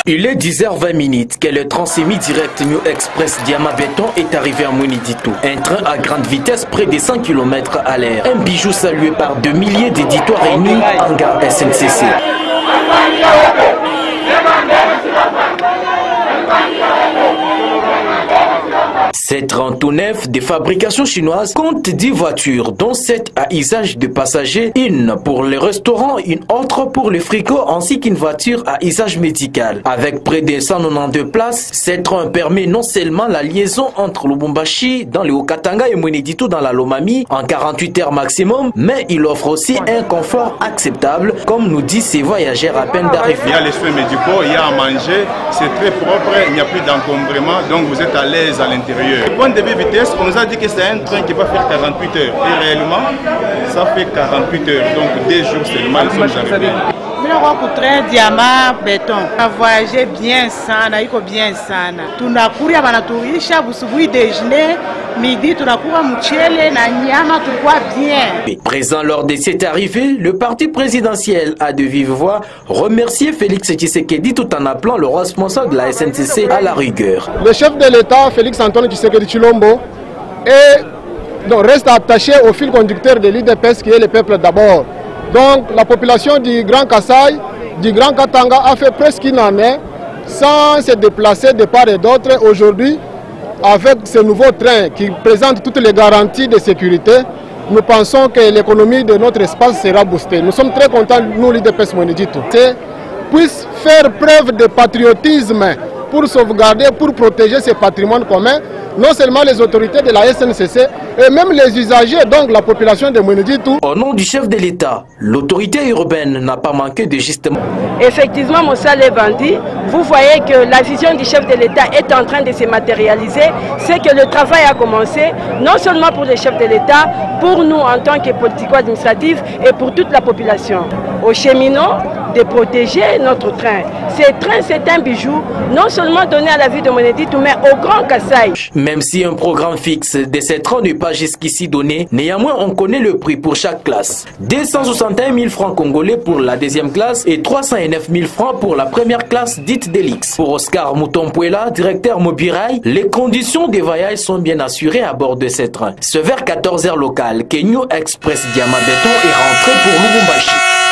Il est 10h20 que le train semi-direct New Express Diama Béton est arrivé à Mweneditu. Un train à grande vitesse près des 100 km à l'heure. Un bijou salué par de milliers d'éditeurs réunis en gare SNCC. Cette train tout neuf de fabrication chinoise compte 10 voitures, dont 7 à usage de passagers, une pour les restaurants, une autre pour le frigo, ainsi qu'une voiture à usage médical. Avec près de 192 places, cette train permet non seulement la liaison entre Lubumbashi dans le Haut-Katanga et Mweneditu dans la Lomami en 48 heures maximum, mais il offre aussi un confort acceptable, comme nous disent ces voyageurs à peine d'arriver. Il y a les soins médicaux, il y a à manger, c'est très propre, il n'y a plus d'encombrement, donc vous êtes à l'aise à l'intérieur. Le point de vitesse, on nous a dit que c'est un train qui va faire 48 heures. Et réellement, ça fait 48 heures. Donc 2 jours seulement, nous sommes arrivés. Pour train Diama Béton. On a voyagé bien sana, iko bien sana. Tunakuria banatuisha busubuhi déjeuner, midi tunakuwa mchele na nyama tulikuwa bien. Présent lors de cette arrivée, le parti présidentiel a de vive voix remercié Félix Tshisekedi tout en appelant le responsable de la SNCC à la rigueur. Le chef de l'État, Félix Antoine Tshisekedi Chilombo, reste attaché au fil conducteur de l'IDPS qui est le peuple d'abord. Donc la population du Grand Kasaï, du Grand Katanga a fait presque une année sans se déplacer de part et d'autre. Aujourd'hui, avec ce nouveau train qui présente toutes les garanties de sécurité, nous pensons que l'économie de notre espace sera boostée. Nous sommes très contents, nous, l'IDPS Mweneditu, puisse faire preuve de patriotisme pour sauvegarder, pour protéger ce patrimoine commun, non seulement les autorités de la SNCC, et même les usagers, donc la population de Mweneditu. Au nom du chef de l'État, l'autorité urbaine n'a pas manqué de justement. Effectivement, Moussa Levandi, vous voyez que la vision du chef de l'État est en train de se matérialiser. C'est que le travail a commencé, non seulement pour le chef de l'État, pour nous en tant que politico-administratifs et pour toute la population. Aux cheminots, de protéger notre train. Ce train, c'est un bijou, non seulement donné à la ville de Mweneditu, mais au Grand Kasaï. Même si un programme fixe de ces trains n'est pas jusqu'ici donné, néanmoins on connaît le prix pour chaque classe. 261 000 francs congolais pour la deuxième classe et 309 000 francs pour la première classe dite Delix. Pour Oscar Moutompuela, directeur Mobirail, les conditions de voyage sont bien assurées à bord de ces trains. Ce vers 14h local, que New Express Diama Béton est rentré pour Lubumbashi.